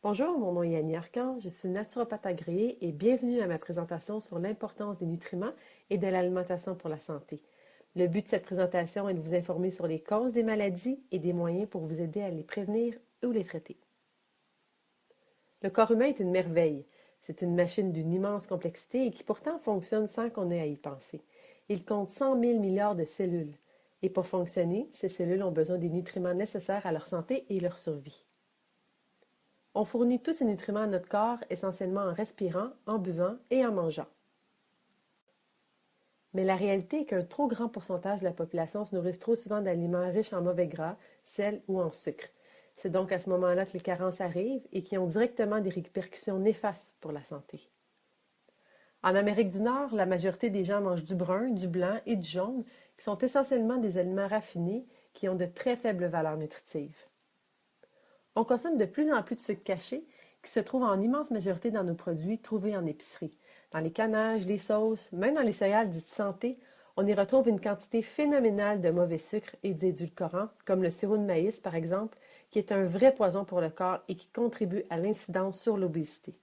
Bonjour, mon nom est Yanni Arcan, je suis naturopathe agréée et bienvenue à ma présentation sur l'importance des nutriments et de l'alimentation pour la santé. Le but de cette présentation est de vous informer sur les causes des maladies et des moyens pour vous aider à les prévenir ou les traiter. Le corps humain est une merveille. C'est une machine d'une immense complexité et qui pourtant fonctionne sans qu'on ait à y penser. Il compte 100 000 milliards de cellules. Et pour fonctionner, ces cellules ont besoin des nutriments nécessaires à leur santé et leur survie. On fournit tous ces nutriments à notre corps essentiellement en respirant, en buvant et en mangeant. Mais la réalité est qu'un trop grand pourcentage de la population se nourrit trop souvent d'aliments riches en mauvais gras, sel ou en sucre. C'est donc à ce moment-là que les carences arrivent et qui ont directement des répercussions néfastes pour la santé. En Amérique du Nord, la majorité des gens mangent du brun, du blanc et du jaune, qui sont essentiellement des aliments raffinés qui ont de très faibles valeurs nutritives. On consomme de plus en plus de sucre caché qui se trouve en immense majorité dans nos produits trouvés en épicerie. Dans les canages, les sauces, même dans les céréales dites santé, on y retrouve une quantité phénoménale de mauvais sucres et d'édulcorants, comme le sirop de maïs par exemple, qui est un vrai poison pour le corps et qui contribue à l'incidence sur l'obésité.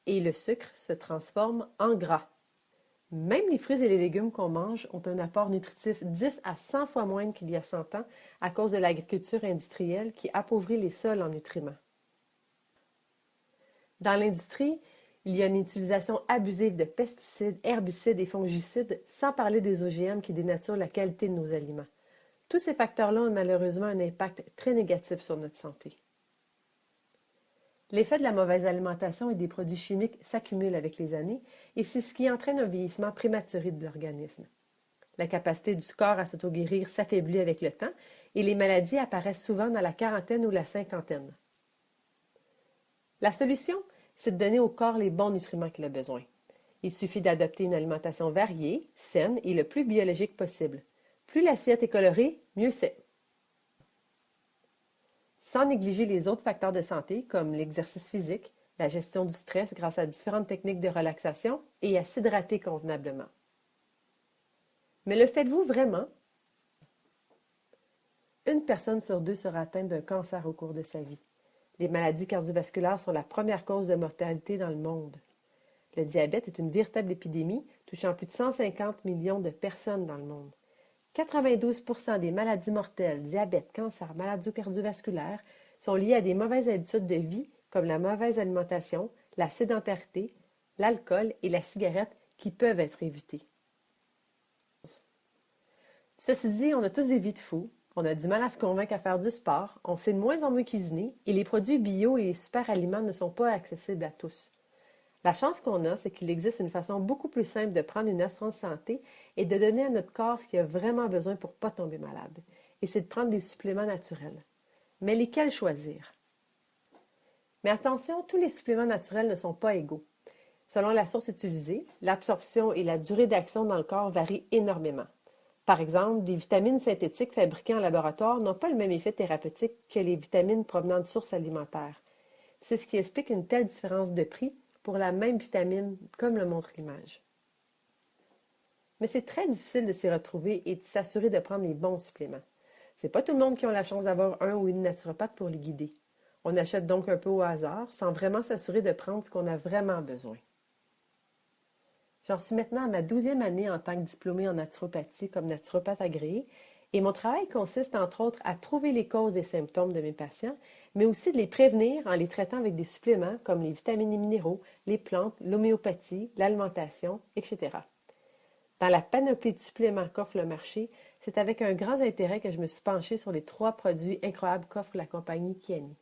Et le sucre se transforme en gras. Même les fruits et les légumes qu'on mange ont un apport nutritif 10 à 100 fois moindre qu'il y a 100 ans à cause de l'agriculture industrielle qui appauvrit les sols en nutriments. Dans l'industrie, il y a une utilisation abusive de pesticides, herbicides et fongicides, sans parler des OGM qui dénaturent la qualité de nos aliments. Tous ces facteurs-là ont malheureusement un impact très négatif sur notre santé. L'effet de la mauvaise alimentation et des produits chimiques s'accumule avec les années et c'est ce qui entraîne un vieillissement prématuré de l'organisme. La capacité du corps à s'auto-guérir s'affaiblit avec le temps et les maladies apparaissent souvent dans la quarantaine ou la cinquantaine. La solution, c'est de donner au corps les bons nutriments qu'il a besoin. Il suffit d'adopter une alimentation variée, saine et le plus biologique possible. Plus l'assiette est colorée, mieux c'est. Sans négliger les autres facteurs de santé comme l'exercice physique, la gestion du stress grâce à différentes techniques de relaxation et à s'hydrater convenablement. Mais le faites-vous vraiment? Une personne sur deux sera atteinte d'un cancer au cours de sa vie. Les maladies cardiovasculaires sont la première cause de mortalité dans le monde. Le diabète est une véritable épidémie touchant plus de 150 millions de personnes dans le monde. 92% des maladies mortelles, diabète, cancer, maladies cardiovasculaires, sont liées à des mauvaises habitudes de vie comme la mauvaise alimentation, la sédentarité, l'alcool et la cigarette qui peuvent être évitées. Ceci dit, on a tous des vies de fous, on a du mal à se convaincre à faire du sport, on sait de moins en moins cuisiner et les produits bio et les super aliments ne sont pas accessibles à tous. La chance qu'on a, c'est qu'il existe une façon beaucoup plus simple de prendre une assurance santé et de donner à notre corps ce qu'il a vraiment besoin pour ne pas tomber malade. Et c'est de prendre des suppléments naturels. Mais lesquels choisir? Mais attention, tous les suppléments naturels ne sont pas égaux. Selon la source utilisée, l'absorption et la durée d'action dans le corps varient énormément. Par exemple, des vitamines synthétiques fabriquées en laboratoire n'ont pas le même effet thérapeutique que les vitamines provenant de sources alimentaires. C'est ce qui explique une telle différence de prix pour la même vitamine, comme le montre l'image. Mais c'est très difficile de s'y retrouver et de s'assurer de prendre les bons suppléments. C'est pas tout le monde qui a la chance d'avoir un ou une naturopathe pour les guider. On achète donc un peu au hasard, sans vraiment s'assurer de prendre ce qu'on a vraiment besoin. J'en suis maintenant à ma 12e année en tant que diplômée en naturopathie comme naturopathe agréée et mon travail consiste entre autres à trouver les causes des symptômes de mes patients, mais aussi de les prévenir en les traitant avec des suppléments comme les vitamines et minéraux, les plantes, l'homéopathie, l'alimentation, etc. Dans la panoplie de suppléments qu'offre le marché, c'est avec un grand intérêt que je me suis penchée sur les 3 produits incroyables qu'offre la compagnie Kiani.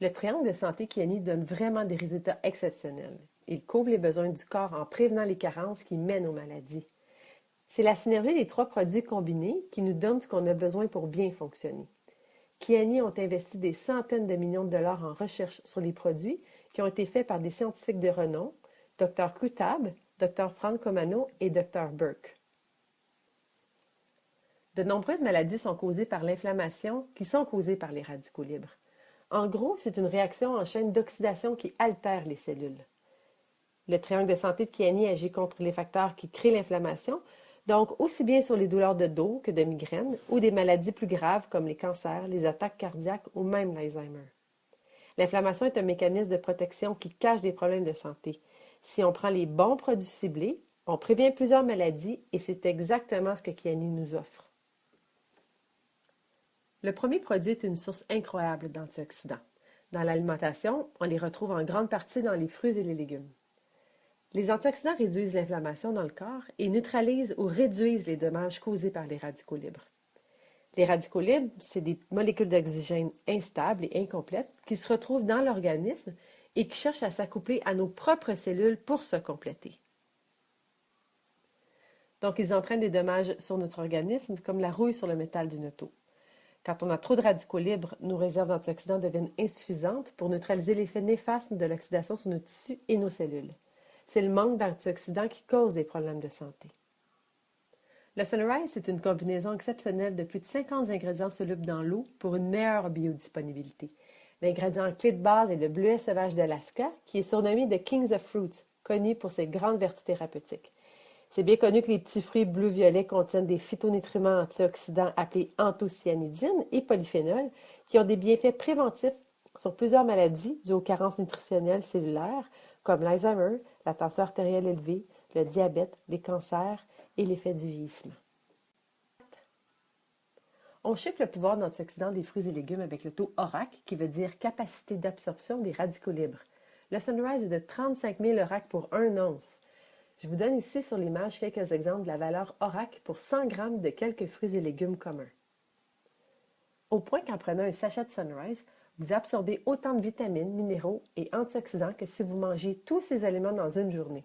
Le triangle de santé Kiani donne vraiment des résultats exceptionnels. Il couvre les besoins du corps en prévenant les carences qui mènent aux maladies. C'est la synergie des 3 produits combinés qui nous donne ce qu'on a besoin pour bien fonctionner. Kiani ont investi des centaines de millions de dollars en recherche sur les produits qui ont été faits par des scientifiques de renom, Dr. Kutab, Dr. Frank Comano et Dr. Burke. De nombreuses maladies sont causées par l'inflammation qui sont causées par les radicaux libres. En gros, c'est une réaction en chaîne d'oxydation qui altère les cellules. Le triangle de santé de Kiani agit contre les facteurs qui créent l'inflammation, donc aussi bien sur les douleurs de dos que de migraines ou des maladies plus graves comme les cancers, les attaques cardiaques ou même l'Alzheimer. L'inflammation est un mécanisme de protection qui cache des problèmes de santé. Si on prend les bons produits ciblés, on prévient plusieurs maladies et c'est exactement ce que Kiani nous offre. Le premier produit est une source incroyable d'antioxydants. Dans l'alimentation, on les retrouve en grande partie dans les fruits et les légumes. Les antioxydants réduisent l'inflammation dans le corps et neutralisent ou réduisent les dommages causés par les radicaux libres. Les radicaux libres, c'est des molécules d'oxygène instables et incomplètes qui se retrouvent dans l'organisme et qui cherchent à s'accoupler à nos propres cellules pour se compléter. Donc, ils entraînent des dommages sur notre organisme, comme la rouille sur le métal d'une auto. Quand on a trop de radicaux libres, nos réserves d'antioxydants deviennent insuffisantes pour neutraliser l'effet néfaste de l'oxydation sur nos tissus et nos cellules. C'est le manque d'antioxydants qui cause des problèmes de santé. Le Sunrise, c'est une combinaison exceptionnelle de plus de 50 ingrédients solubles dans l'eau pour une meilleure biodisponibilité. L'ingrédient clé de base est le bleuet sauvage d'Alaska, qui est surnommé The Kings of Fruits, connu pour ses grandes vertus thérapeutiques. C'est bien connu que les petits fruits bleu-violet contiennent des phytonutriments antioxydants appelés anthocyanidines et polyphénols qui ont des bienfaits préventifs sur plusieurs maladies dues aux carences nutritionnelles cellulaires comme l'Alzheimer, la tension artérielle élevée, le diabète, les cancers et l'effet du vieillissement. On chiffre le pouvoir d'antioxydants des fruits et légumes avec le taux ORAC, qui veut dire capacité d'absorption des radicaux libres. Le Sunrise est de 35 000 ORAC pour 1 once. Je vous donne ici sur l'image quelques exemples de la valeur ORAC pour 100 grammes de quelques fruits et légumes communs. Au point qu'en prenant un sachet de Sunrise, vous absorbez autant de vitamines, minéraux et antioxydants que si vous mangez tous ces aliments dans une journée.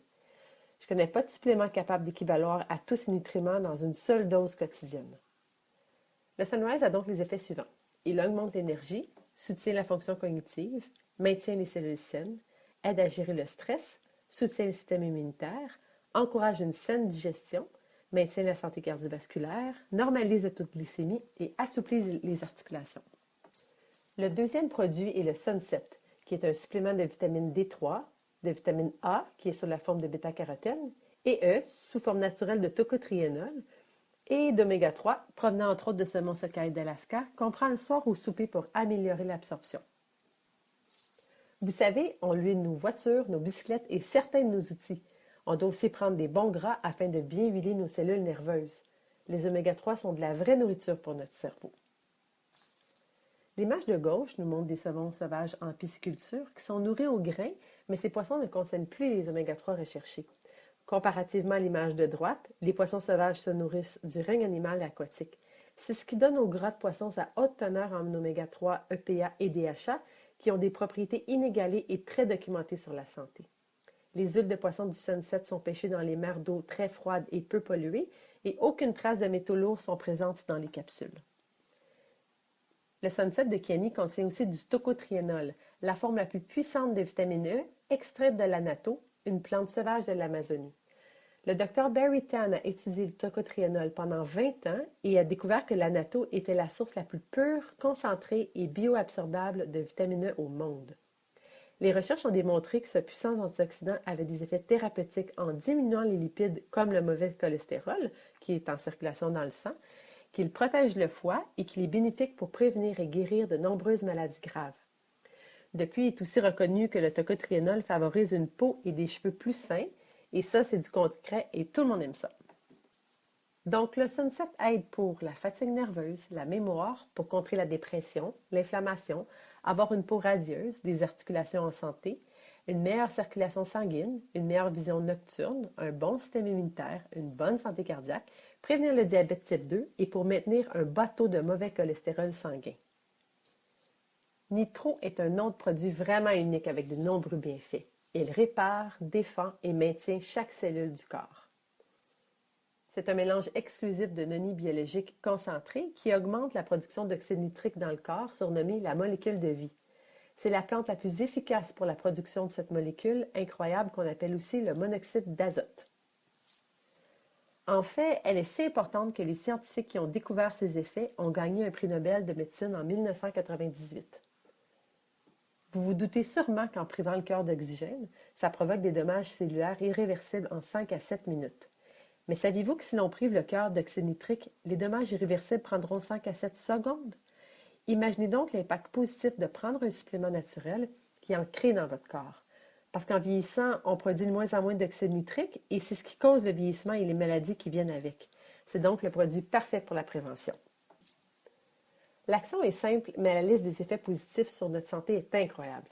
Je ne connais pas de supplément capable d'équivaloir à tous ces nutriments dans une seule dose quotidienne. Le Sunrise a donc les effets suivants. Il augmente l'énergie, soutient la fonction cognitive, maintient les cellules saines, aide à gérer le stress, soutient le système immunitaire, encourage une saine digestion, maintient la santé cardiovasculaire, normalise le taux de glycémie et assouplit les articulations. Le deuxième produit est le Sunset, qui est un supplément de vitamine D3, de vitamine A, qui est sous la forme de bêta-carotène, et E, sous forme naturelle de tocotriénol, et d'oméga 3, provenant entre autres de saumon sockeye d'Alaska, qu'on prend le soir au souper pour améliorer l'absorption. Vous savez, on huile nos voitures, nos bicyclettes et certains de nos outils. On doit aussi prendre des bons gras afin de bien huiler nos cellules nerveuses. Les oméga 3 sont de la vraie nourriture pour notre cerveau. L'image de gauche nous montre des saumons sauvages en pisciculture qui sont nourris au grain, mais ces poissons ne contiennent plus les oméga 3 recherchés. Comparativement à l'image de droite, les poissons sauvages se nourrissent du règne animal aquatique. C'est ce qui donne au gras de poisson sa haute teneur en oméga 3, EPA et DHA, qui ont des propriétés inégalées et très documentées sur la santé. Les huiles de poisson du Sunset sont pêchées dans les mers d'eau très froides et peu polluées, et aucune trace de métaux lourds sont présentes dans les capsules. Le Sunset de Kiani contient aussi du tocotriénol, la forme la plus puissante de vitamine E, extraite de l'annatto, une plante sauvage de l'Amazonie. Le Dr Barry Tan a étudié le tocotriénol pendant 20 ans et a découvert que l'annatto était la source la plus pure, concentrée et bioabsorbable de vitamine E au monde. Les recherches ont démontré que ce puissant antioxydant avait des effets thérapeutiques en diminuant les lipides comme le mauvais cholestérol, qui est en circulation dans le sang, qu'il protège le foie et qu'il est bénéfique pour prévenir et guérir de nombreuses maladies graves. Depuis, il est aussi reconnu que le tocotriénol favorise une peau et des cheveux plus sains, et ça, c'est du concret et tout le monde aime ça. Donc, le Sunset aide pour la fatigue nerveuse, la mémoire, pour contrer la dépression, l'inflammation, avoir une peau radieuse, des articulations en santé, une meilleure circulation sanguine, une meilleure vision nocturne, un bon système immunitaire, une bonne santé cardiaque, prévenir le diabète type 2 et pour maintenir un bas taux de mauvais cholestérol sanguin. Nitro est un autre produit vraiment unique avec de nombreux bienfaits. Il répare, défend et maintient chaque cellule du corps. C'est un mélange exclusif de noni biologiques concentrés qui augmente la production d'oxyde nitrique dans le corps, surnommée la molécule de vie. C'est la plante la plus efficace pour la production de cette molécule incroyable qu'on appelle aussi le monoxyde d'azote. En fait, elle est si importante que les scientifiques qui ont découvert ses effets ont gagné un prix Nobel de médecine en 1998. Vous vous doutez sûrement qu'en privant le cœur d'oxygène, ça provoque des dommages cellulaires irréversibles en 5 à 7 minutes. Mais saviez-vous que si l'on prive le cœur d'oxyde nitrique, les dommages irréversibles prendront 5 à 7 secondes? Imaginez donc l'impact positif de prendre un supplément naturel qui en crée dans votre corps. Parce qu'en vieillissant, on produit de moins en moins d'oxyde nitrique et c'est ce qui cause le vieillissement et les maladies qui viennent avec. C'est donc le produit parfait pour la prévention. L'action est simple, mais la liste des effets positifs sur notre santé est incroyable.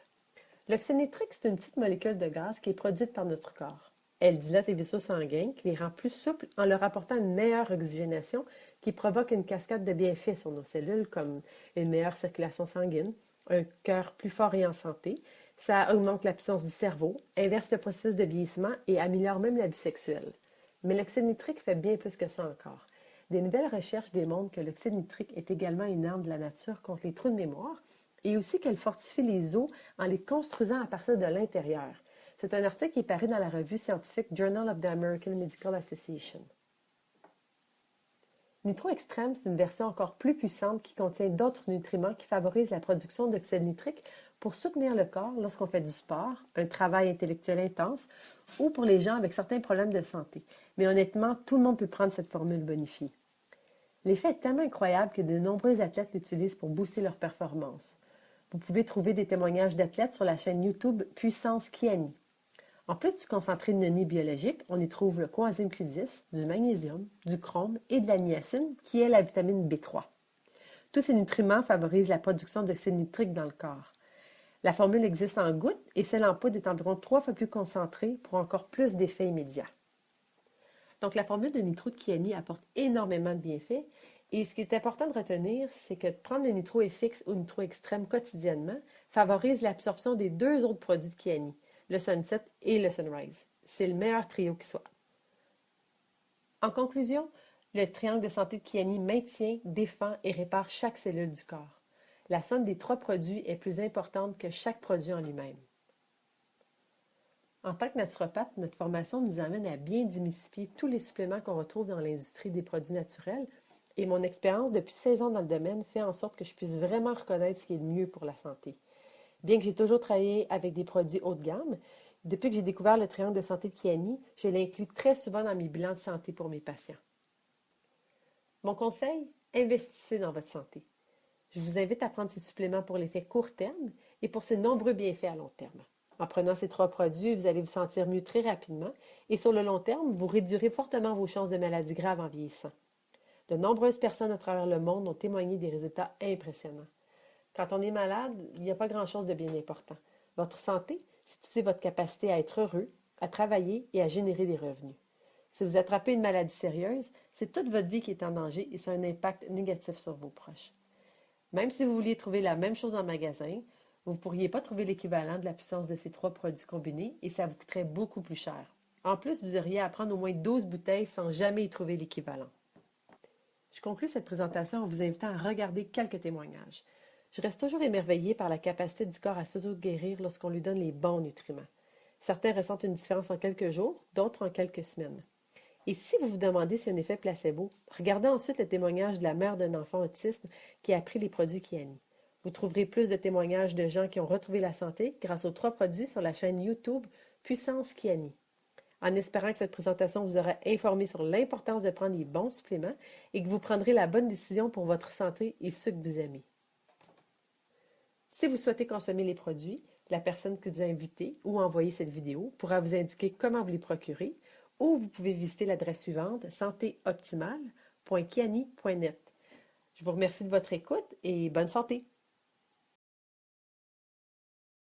L'oxyde nitrique, c'est une petite molécule de gaz qui est produite par notre corps. Elle dilate les vaisseaux sanguins, qui les rend plus souples en leur apportant une meilleure oxygénation qui provoque une cascade de bienfaits sur nos cellules comme une meilleure circulation sanguine, un cœur plus fort et en santé. Ça augmente la puissance du cerveau, inverse le processus de vieillissement et améliore même la vie sexuelle. Mais l'oxyde nitrique fait bien plus que ça encore. Des nouvelles recherches démontrent que l'oxyde nitrique est également une arme de la nature contre les trous de mémoire et aussi qu'elle fortifie les os en les construisant à partir de l'intérieur. C'est un article qui est paru dans la revue scientifique Journal of the American Medical Association. Nitro Extreme, c'est une version encore plus puissante qui contient d'autres nutriments qui favorisent la production d'oxyde nitrique pour soutenir le corps lorsqu'on fait du sport, un travail intellectuel intense ou pour les gens avec certains problèmes de santé. Mais honnêtement, tout le monde peut prendre cette formule bonifiée. L'effet est tellement incroyable que de nombreux athlètes l'utilisent pour booster leur performance. Vous pouvez trouver des témoignages d'athlètes sur la chaîne YouTube Puissance Kiani. En plus du concentré de noni biologique, on y trouve le coenzyme Q10, du magnésium, du chrome et de la niacine, qui est la vitamine B3. Tous ces nutriments favorisent la production d'oxyde nitrique dans le corps. La formule existe en gouttes et celle en poudre est environ 3 fois plus concentrée pour encore plus d'effets immédiats. Donc la formule de nitro de Kiani apporte énormément de bienfaits et ce qui est important de retenir, c'est que de prendre le nitro FX ou nitro extrême quotidiennement favorise l'absorption des deux autres produits de Kiani, le Sunset et le Sunrise. C'est le meilleur trio qui soit. En conclusion, le triangle de santé de Kiani maintient, défend et répare chaque cellule du corps. La somme des 3 produits est plus importante que chaque produit en lui-même. En tant que naturopathe, notre formation nous amène à bien démystifier tous les suppléments qu'on retrouve dans l'industrie des produits naturels et mon expérience depuis 16 ans dans le domaine fait en sorte que je puisse vraiment reconnaître ce qui est le mieux pour la santé. Bien que j'ai toujours travaillé avec des produits haut de gamme, depuis que j'ai découvert le triangle de santé de Kiani, je l'inclus très souvent dans mes bilans de santé pour mes patients. Mon conseil, investissez dans votre santé. Je vous invite à prendre ces suppléments pour l'effet court terme et pour ses nombreux bienfaits à long terme. En prenant ces 3 produits, vous allez vous sentir mieux très rapidement et sur le long terme, vous réduirez fortement vos chances de maladies graves en vieillissant. De nombreuses personnes à travers le monde ont témoigné des résultats impressionnants. Quand on est malade, il n'y a pas grand-chose de bien important. Votre santé, c'est aussi votre capacité à être heureux, à travailler et à générer des revenus. Si vous attrapez une maladie sérieuse, c'est toute votre vie qui est en danger et ça a un impact négatif sur vos proches. Même si vous vouliez trouver la même chose en magasin, vous ne pourriez pas trouver l'équivalent de la puissance de ces 3 produits combinés et ça vous coûterait beaucoup plus cher. En plus, vous auriez à prendre au moins 12 bouteilles sans jamais y trouver l'équivalent. Je conclus cette présentation en vous invitant à regarder quelques témoignages. Je reste toujours émerveillée par la capacité du corps à s'auto-guérir lorsqu'on lui donne les bons nutriments. Certains ressentent une différence en quelques jours, d'autres en quelques semaines. Et si vous vous demandez si un effet placebo, regardez ensuite le témoignage de la mère d'un enfant autiste qui a pris les produits Kiani. Vous trouverez plus de témoignages de gens qui ont retrouvé la santé grâce aux 3 produits sur la chaîne YouTube Puissance Kiani. En espérant que cette présentation vous aura informé sur l'importance de prendre les bons suppléments et que vous prendrez la bonne décision pour votre santé et ceux que vous aimez. Si vous souhaitez consommer les produits, la personne que vous a invité ou envoyé cette vidéo pourra vous indiquer comment vous les procurer ou vous pouvez visiter l'adresse suivante santéoptimale.kiani.net. Je vous remercie de votre écoute et bonne santé!